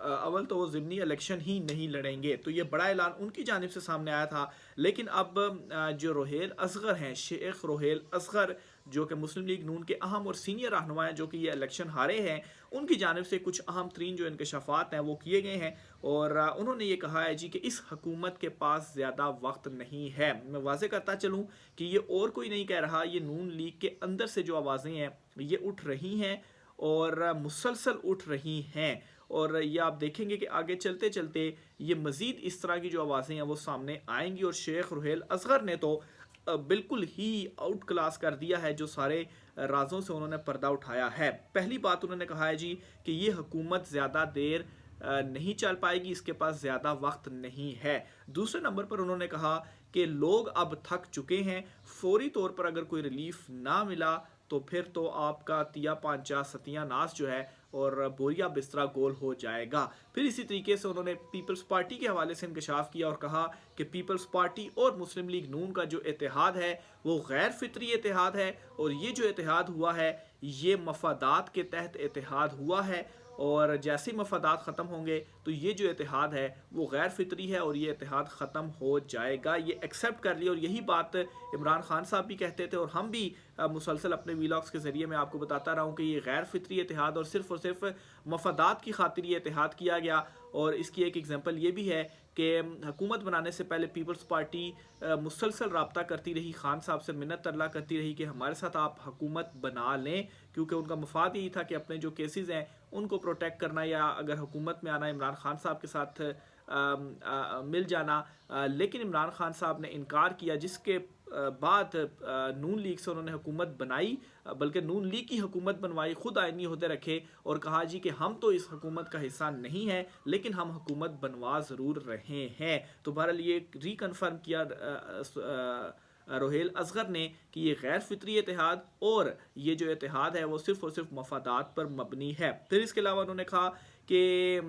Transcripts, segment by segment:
اول تو وہ ضمنی الیکشن ہی نہیں لڑیں گے، تو یہ بڑا اعلان ان کی جانب سے سامنے آیا تھا۔ لیکن اب جو روہیل اصغر ہیں، شیخ روہیل اصغر، جو کہ مسلم لیگ نون کے اہم اور سینئر رہنما ہیں، جو کہ یہ الیکشن ہارے ہیں، ان کی جانب سے کچھ اہم ترین جو انکشافات ہیں وہ کیے گئے ہیں، اور انہوں نے یہ کہا ہے جی کہ اس حکومت کے پاس زیادہ وقت نہیں ہے۔ میں واضح کرتا چلوں کہ یہ اور کوئی نہیں کہہ رہا، یہ نون لیگ کے اندر سے جو آوازیں ہیں یہ اٹھ رہی ہیں اور مسلسل اٹھ رہی ہیں، اور یہ آپ دیکھیں گے کہ آگے چلتے چلتے یہ مزید اس طرح کی جو آوازیں ہیں وہ سامنے آئیں گی، اور شیخ روہیل اصغر نے تو بالکل ہی آؤٹ کلاس کر دیا ہے جو سارے رازوں سے انہوں نے پردہ اٹھایا ہے۔ پہلی بات انہوں نے کہا ہے جی کہ یہ حکومت زیادہ دیر نہیں چل پائے گی، اس کے پاس زیادہ وقت نہیں ہے۔ دوسرے نمبر پر انہوں نے کہا کہ لوگ اب تھک چکے ہیں، فوری طور پر اگر کوئی ریلیف نہ ملا تو پھر تو آپ کا تیا پانچا ستیہ ناس جو ہے اور بوریا بسترا گول ہو جائے گا۔ پھر اسی طریقے سے انہوں نے پیپلز پارٹی کے حوالے سے انکشاف کیا اور کہا کہ پیپلز پارٹی اور مسلم لیگ نون کا جو اتحاد ہے وہ غیر فطری اتحاد ہے، اور یہ جو اتحاد ہوا ہے یہ مفادات کے تحت اتحاد ہوا ہے، اور جیسے مفادات ختم ہوں گے تو یہ جو اتحاد ہے وہ غیر فطری ہے اور یہ اتحاد ختم ہو جائے گا۔ یہ ایکسیپٹ کر لیا، اور یہی بات عمران خان صاحب بھی کہتے تھے، اور ہم بھی مسلسل اپنے ویلاگز کے ذریعے میں آپ کو بتاتا رہا ہوں کہ یہ غیر فطری اتحاد اور صرف مفادات کی خاطر یہ اتحاد کیا گیا۔ اور اس کی ایک ایگزامپل یہ بھی ہے کہ حکومت بنانے سے پہلے پیپلز پارٹی مسلسل رابطہ کرتی رہی، خان صاحب سے منت ترلا کرتی رہی کہ ہمارے ساتھ آپ حکومت بنا لیں، کیونکہ ان کا مفاد یہی تھا کہ اپنے جو کیسز ہیں ان کو پروٹیکٹ کرنا، یا اگر حکومت میں آنا عمران خان صاحب کے ساتھ مل جانا۔ لیکن عمران خان صاحب نے انکار کیا، جس کے بعد نون لیگ سے انہوں نے حکومت بنائی، بلکہ نون لیگ کی حکومت بنوائی، خود آئینی عہدے رکھے اور کہا جی کہ ہم تو اس حکومت کا حصہ نہیں ہیں لیکن ہم حکومت بنوا ضرور رہے ہیں۔ تو بہرحال یہ ریکنفرم کیا روہیل اصغر نے کہ یہ غیر فطری اتحاد اور یہ جو اتحاد ہے وہ صرف اور صرف مفادات پر مبنی ہے۔ پھر اس کے علاوہ انہوں نے کہا کہ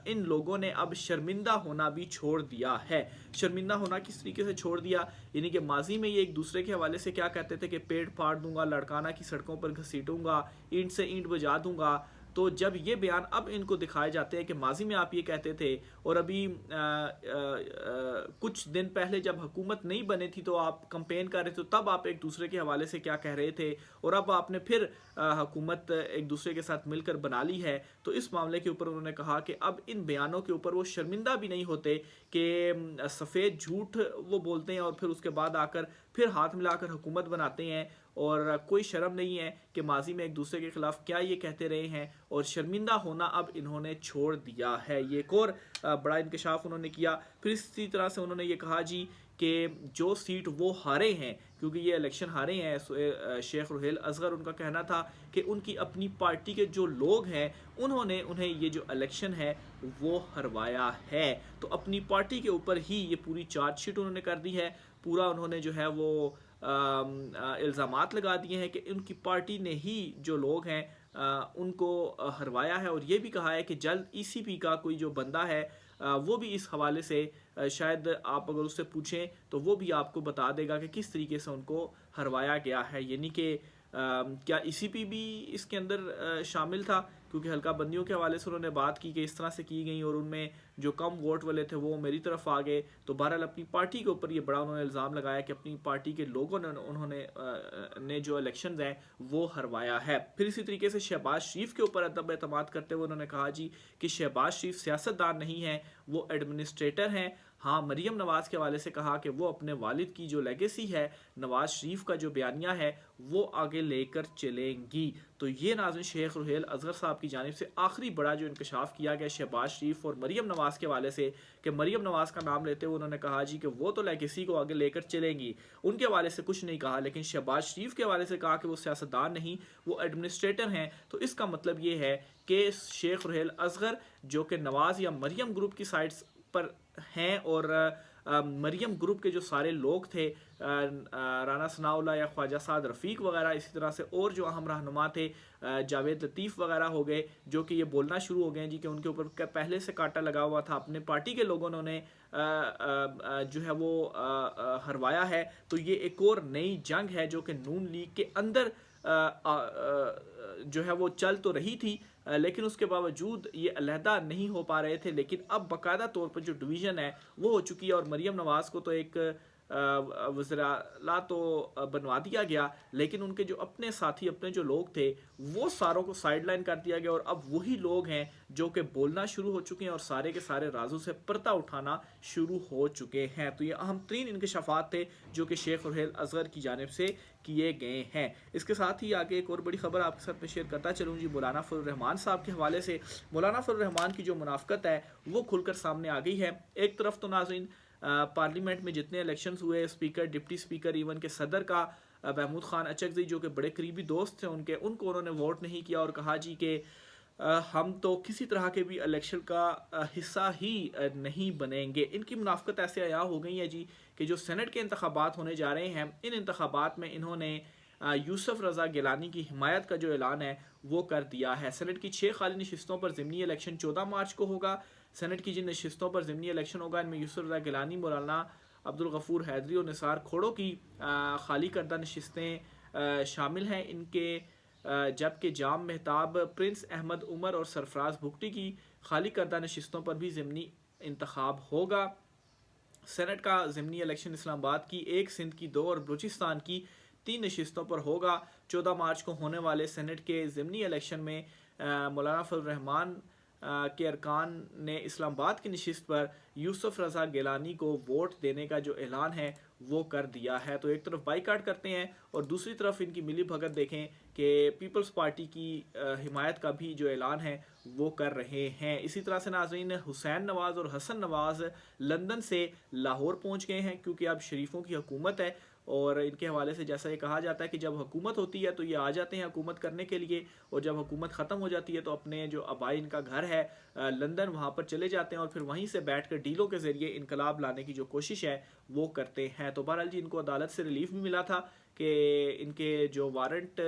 ان لوگوں نے اب شرمندہ ہونا بھی چھوڑ دیا ہے۔ شرمندہ ہونا کس طریقے سے چھوڑ دیا؟ یعنی کہ ماضی میں یہ ایک دوسرے کے حوالے سے کیا کہتے تھے کہ پیڑ پھاڑ دوں گا، لڑکانہ کی سڑکوں پر گھسیٹوں گا، اینٹ سے اینٹ بجا دوں گا۔ تو جب یہ بیان اب ان کو دکھائے جاتے ہیں کہ ماضی میں آپ یہ کہتے تھے، اور ابھی کچھ دن پہلے جب حکومت نہیں بنے تھی تو آپ کمپین کر رہے تھے، تب آپ ایک دوسرے کے حوالے سے کیا کہہ رہے تھے، اور اب آپ نے پھر حکومت ایک دوسرے کے ساتھ مل کر بنا لی ہے۔ تو اس معاملے کے اوپر انہوں نے کہا کہ اب ان بیانوں کے اوپر وہ شرمندہ بھی نہیں ہوتے کہ سفید جھوٹ وہ بولتے ہیں اور پھر اس کے بعد آ کر پھر ہاتھ ملا کر حکومت بناتے ہیں، اور کوئی شرم نہیں ہے کہ ماضی میں ایک دوسرے کے خلاف کیا یہ کہتے رہے ہیں، اور شرمندہ ہونا اب انہوں نے چھوڑ دیا ہے۔ یہ ایک اور بڑا انکشاف انہوں نے کیا۔ پھر اسی طرح سے انہوں نے یہ کہا جی کہ جو سیٹ وہ ہارے ہیں، کیونکہ یہ الیکشن ہارے ہیں، شیخ روہیل اصغر ان کا کہنا تھا کہ ان کی اپنی پارٹی کے جو لوگ ہیں انہوں نے انہیں یہ جو الیکشن ہے وہ ہروایا ہے۔ تو اپنی پارٹی کے اوپر ہی یہ پوری چارج شیٹ انہوں نے کر دی ہے، پورا انہوں نے جو ہے وہ الزامات لگا دیے ہیں کہ ان کی پارٹی نے ہی جو لوگ ہیں ان کو ہروایا ہے، اور یہ بھی کہا ہے کہ جلد ای سی پی کا کوئی جو بندہ ہے وہ بھی اس حوالے سے شاید آپ اگر اس سے پوچھیں تو وہ بھی آپ کو بتا دے گا کہ کس طریقے سے ان کو ہروایا گیا ہے۔ یعنی کہ کیا ای سی پی بھی اس کے اندر شامل تھا، کیونکہ حلقہ بندیوں کے حوالے سے انہوں نے بات کی کہ اس طرح سے کی گئی اور ان میں جو کم ووٹ والے تھے وہ میری طرف آ گئے۔ تو بہرحال اپنی پارٹی کے اوپر یہ بڑا انہوں نے الزام لگایا کہ اپنی پارٹی کے لوگوں نے انہوں نے جو الیکشنز ہیں وہ ہروایا ہے۔ پھر اسی طریقے سے شہباز شریف کے اوپر عدم اعتماد کرتے ہوئے انہوں نے کہا جی کہ شہباز شریف سیاستدان نہیں ہیں، وہ ایڈمنسٹریٹر ہیں۔ ہاں، مریم نواز کے حوالے سے کہا کہ وہ اپنے والد کی جو لیگیسی ہے، نواز شریف کا جو بیانیہ ہے وہ آگے لے کر چلیں گی۔ تو یہ ناظرین شیخ روہیل اصغر صاحب کی جانب سے آخری بڑا جو انکشاف کیا گیا شہباز شریف اور مریم نواز کے حوالے سے، کہ مریم نواز کا نام لیتے ہوئے انہوں نے کہا جی کہ وہ تو لیگیسی کو آگے لے کر چلیں گی، ان کے حوالے سے کچھ نہیں کہا، لیکن شہباز شریف کے حوالے سے کہا کہ وہ سیاستدان نہیں، وہ ایڈمنسٹریٹر ہیں۔ تو اس کا مطلب یہ ہے کہ شیخ روہیل اصغر جو کہ نواز یا مریم گروپ کی سائٹس پر ہیں، اور مریم گروپ کے جو سارے لوگ تھے، رانا ثناء اللہ یا خواجہ سعد رفیق وغیرہ، اسی طرح سے اور جو اہم رہنما تھے جاوید لطیف وغیرہ ہو گئے، جو کہ یہ بولنا شروع ہو گئے جی کہ ان کے اوپر پہلے سے کانٹا لگا ہوا تھا، اپنے پارٹی کے لوگوں نے جو ہے وہ ہروایا ہے۔ تو یہ ایک اور نئی جنگ ہے جو کہ نون لیگ کے اندر جو ہے وہ چل تو رہی تھی لیکن اس کے باوجود یہ علیحدہ نہیں ہو پا رہے تھے، لیکن اب باقاعدہ طور پر جو ڈویژن ہے وہ ہو چکی ہے اور مریم نواز کو تو ایک وزراء تو بنوا دیا گیا، لیکن ان کے جو اپنے ساتھی اپنے جو لوگ تھے وہ ساروں کو سائیڈ لائن کر دیا گیا، اور اب وہی لوگ ہیں جو کہ بولنا شروع ہو چکے ہیں اور سارے کے سارے رازوں سے پردہ اٹھانا شروع ہو چکے ہیں۔ تو یہ اہم ترین انکشافات تھے جو کہ شیخ رحیل اصغر کی جانب سے کیے گئے ہیں۔ اس کے ساتھ ہی آگے ایک اور بڑی خبر آپ کے ساتھ میں شیئر کرتا چلوں جی، مولانا فضل الرحمان صاحب کے حوالے سے۔ مولانا فضل الرحمان کی جو منافقت ہے وہ کھل کر سامنے آ گئی ہے۔ ایک طرف تو ناظرین پارلیمنٹ میں جتنے الیکشنز ہوئے، اسپیکر، ڈپٹی اسپیکر، ایون کہ صدر کا محمود خان اچکزئی جو کہ بڑے قریبی دوست تھے ان کو انہوں نے ووٹ نہیں کیا اور کہا جی کہ ہم تو کسی طرح کے بھی الیکشن کا حصہ ہی نہیں بنیں گے۔ ان کی منافقت ایسے عیاں ہو گئی ہے جی کہ جو سینٹ کے انتخابات ہونے جا رہے ہیں، ان انتخابات میں انہوں نے یوسف رضا گیلانی کی حمایت کا جو اعلان ہے وہ کر دیا ہے۔ سینٹ کی 6 خالی نشستوں پر ضمنی الیکشن 14 مارچ کو ہوگا۔ سینٹ کی جن نشستوں پر ضمنی الیکشن ہوگا ان میں یوسف رضا گیلانی، مولانا عبدالغفور حیدری اور نثار کھوڑو کی خالی کردہ نشستیں شامل ہیں ان کے، جبکہ جام مہتاب، پرنس احمد عمر اور سرفراز بھگٹی کی خالی کردہ نشستوں پر بھی ضمنی انتخاب ہوگا۔ سینٹ کا ضمنی الیکشن اسلام آباد کی 1، سندھ کی 2 اور بلوچستان کی 3 نشستوں پر ہوگا۔ 14 مارچ کو ہونے والے سینٹ کے ضمنی الیکشن میں مولانا فضل الرحمان کے ارکان نے اسلام آباد کی نشست پر یوسف رضا گیلانی کو ووٹ دینے کا جو اعلان ہے وہ کر دیا ہے۔ تو ایک طرف بائیکاٹ کرتے ہیں اور دوسری طرف ان کی ملی بھگت دیکھیں کہ پیپلز پارٹی کی حمایت کا بھی جو اعلان ہے وہ کر رہے ہیں۔ اسی طرح سے ناظرین حسین نواز اور حسن نواز لندن سے لاہور پہنچ گئے ہیں کیونکہ اب شریفوں کی حکومت ہے، اور ان کے حوالے سے جیسا یہ کہا جاتا ہے کہ جب حکومت ہوتی ہے تو یہ آ جاتے ہیں حکومت کرنے کے لیے، اور جب حکومت ختم ہو جاتی ہے تو اپنے جو آبائی ان کا گھر ہے لندن وہاں پر چلے جاتے ہیں اور پھر وہیں سے بیٹھ کر ڈیلوں کے ذریعے انقلاب لانے کی جو کوشش ہے وہ کرتے ہیں۔ تو بہرحال جی ان کو عدالت سے ریلیف بھی ملا تھا کہ ان کے جو وارنٹ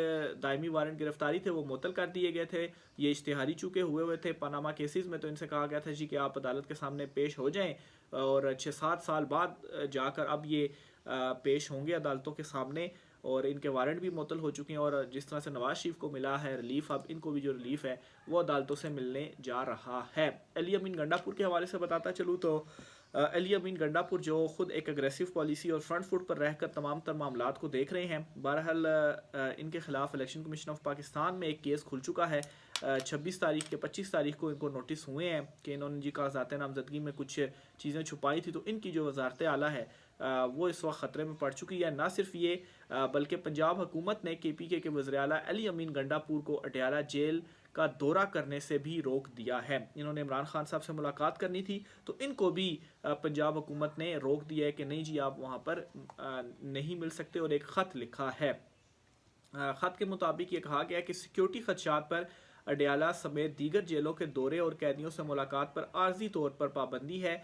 دائمی وارنٹ گرفتاری تھے وہ معطل کر دیے گئے تھے۔ یہ اشتہاری چونکہ ہوئے تھے پاناما کیسز میں، تو ان سے کہا گیا تھا جی کہ آپ عدالت کے سامنے پیش ہو جائیں، اور 6-7 سال بعد جا کر اب یہ پیش ہوں گے عدالتوں کے سامنے، اور ان کے وارنٹ بھی معطل ہو چکے ہیں، اور جس طرح سے نواز شریف کو ملا ہے ریلیف، اب ان کو بھی جو ریلیف ہے وہ عدالتوں سے ملنے جا رہا ہے۔ علی امین گنڈا پور کے حوالے سے بتاتا چلوں تو علی امین گنڈا پور جو خود ایک اگریسو پالیسی اور فرنٹ فٹ پر رہ کر تمام تر معاملات کو دیکھ رہے ہیں، بہرحال ان کے خلاف الیکشن کمیشن آف پاکستان میں ایک کیس کھل چکا ہے۔ 26 تاریخ کے 25 تاریخ کو ان کو نوٹس ہوئے ہیں کہ انہوں نے جی کاغذات نامزدگی میں کچھ چیزیں چھپائی تھی، تو ان کی جو وزارت اعلیٰ ہے وہ اس وقت خطرے میں پڑ چکی ہے۔ نہ صرف یہ بلکہ پنجاب حکومت نے KPK کے وزیر اعلیٰ علی امین گنڈا پور کو اڈیالہ جیل کا دورہ کرنے سے بھی روک دیا ہے۔ انہوں نے عمران خان صاحب سے ملاقات کرنی تھی تو ان کو بھی پنجاب حکومت نے روک دیا ہے کہ نہیں جی آپ وہاں پر نہیں مل سکتے، اور ایک خط لکھا ہے۔ خط کے مطابق یہ کہا گیا کہ سیکیورٹی خدشات پر اڈیالہ سمیت دیگر جیلوں کے دورے اور قیدیوں سے ملاقات پر عارضی طور پر پابندی ہے۔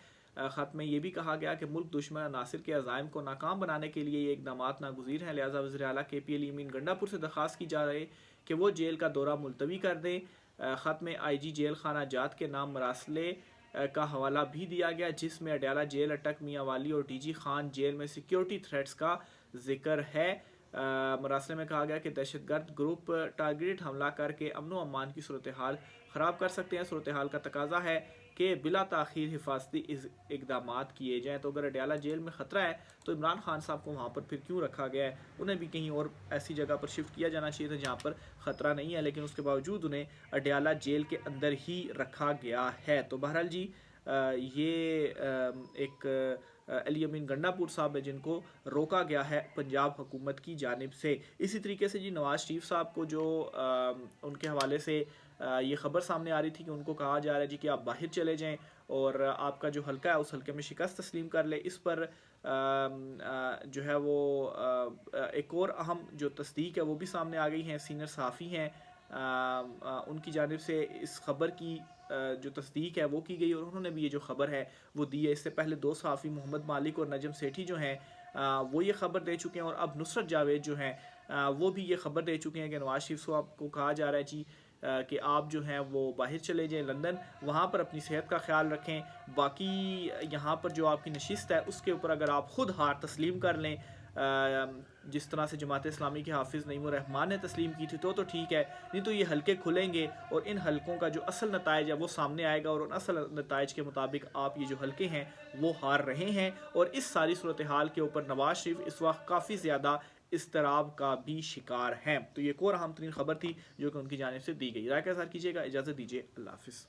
خط میں یہ بھی کہا گیا کہ ملک دشمن عناصر کے عزائم کو ناکام بنانے کے لیے یہ اقدامات ناگزیر ہیں، لہٰذا وزیر اعلیٰ KP علی امین گنڈا پور سے درخواست کی جا رہی کہ وہ جیل کا دورہ ملتوی کر دیں۔ خط میں IG جیل خانہ جات کے نام مراسلے کا حوالہ بھی دیا گیا جس میں اڈیالہ جیل، اٹک میاں والی اور DG خان جیل میں سیکیورٹی تھریٹس کا ذکر ہے۔ مراسلے میں کہا گیا کہ دہشت گرد گروپ ٹارگیٹ حملہ کر کے امن و امان کی صورتحال خراب کر سکتے ہیں۔ صورتحال کا تقاضا ہے کہ بلا تاخیر حفاظتی اقدامات کیے جائیں۔ تو اگر اڈیالہ جیل میں خطرہ ہے تو عمران خان صاحب کو وہاں پر پھر کیوں رکھا گیا ہے؟ انہیں بھی کہیں اور ایسی جگہ پر شفٹ کیا جانا چاہیے تھا جہاں پر خطرہ نہیں ہے، لیکن اس کے باوجود انہیں اڈیالہ جیل کے اندر ہی رکھا گیا ہے۔ تو بہرحال جی یہ ایک علی امین گنڈا پور صاحب ہے جن کو روکا گیا ہے پنجاب حکومت کی جانب سے۔ اسی طریقے سے جی نواز شریف صاحب کو جو ان کے حوالے سے یہ خبر سامنے آ رہی تھی کہ ان کو کہا جا رہا ہے جی کہ آپ باہر چلے جائیں اور آپ کا جو حلقہ ہے اس حلقے میں شکست تسلیم کر لے۔ اس پر جو ہے وہ ایک اور اہم جو تصدیق ہے وہ بھی سامنے آ گئی ہیں، سینئر صحافی ہیں ان کی جانب سے اس خبر کی جو تصدیق ہے وہ کی گئی، اور انہوں نے بھی یہ جو خبر ہے وہ دی ہے۔ اس سے پہلے 2 صحافی محمد مالک اور نجم سیٹھی جو ہیں وہ یہ خبر دے چکے ہیں، اور اب نصرت جاوید جو ہیں وہ بھی یہ خبر دے چکے ہیں کہ نواز شریف صاحب کو کہا جا رہا ہے جی کہ آپ جو ہیں وہ باہر چلے جائیں لندن، وہاں پر اپنی صحت کا خیال رکھیں، باقی یہاں پر جو آپ کی نشست ہے اس کے اوپر اگر آپ خود ہار تسلیم کر لیں جس طرح سے جماعت اسلامی کے حافظ نعیم الرحمان نے تسلیم کی تھی تو ٹھیک ہے، نہیں تو یہ حلقے کھلیں گے اور ان حلقوں کا جو اصل نتائج ہے وہ سامنے آئے گا، اور ان اصل نتائج کے مطابق آپ یہ جو حلقے ہیں وہ ہار رہے ہیں، اور اس ساری صورتحال کے اوپر نواز شریف اس وقت کافی زیادہ اضطراب کا بھی شکار ہیں۔ تو یہ ایک اور اہم ترین خبر تھی جو کہ ان کی جانب سے دی گئی۔ رائے کا اظہار کیجیے گا، اجازت دیجیے، اللہ حافظ۔